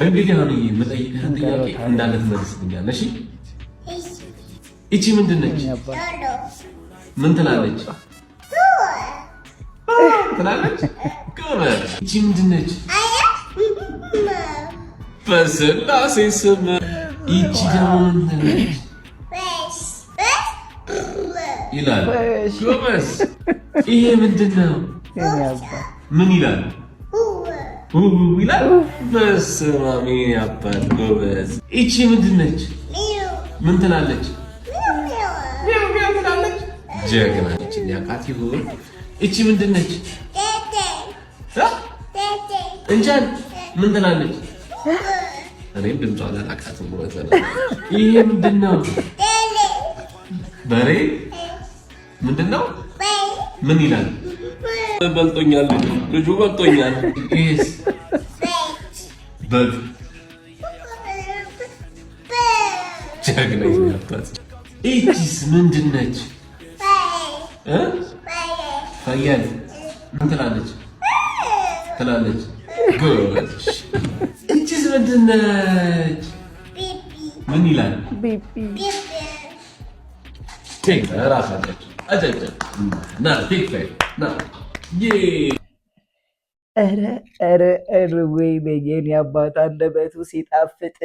እንግዲህ አሁን የምጠይቅህን ጥያቄ እንዳለ ትመልስልኛለህ። እሺ እቺ ምንድን ነች? ምን ትላለች? ትላለች። ጎበዝ። እቺ ምንድን ነች? በስላሴ ስም። እቺ ደግሞ ምንድን ነች? ይላል። ጎበዝ። ይሄ ምንድን ነው? ምን ይላል? ይላል። በስመ አብ ያባል። ጎበዝ። እቺ ምንድን ነች? ምን ትላለች? ትላለች። ጀግና ነች። ያቃት ይሁን። እቺ ምንድን ነች? እንጃን። ምን ትላለች? እኔም ድምጿን አላውቃትም። ይሄ ምንድን ነው? በሬ። ምንድን ነው? ምን ይላል? በልጦኛል። ልጁ በልጦኛል። ይሄስ? በግ። ጀግና ይያባት። እቺስ ምንድን ነች? ፍየል። ምን ትላለች? ትላለች። ጎበዝ። እቺስ ምንድን ነች? ምን ይላል? ቴክ ራሳቸው አጨጨ ና ቴክ ና ኧረ ወይ በየኔ አባት አንደበቱ ሲጣፍጥ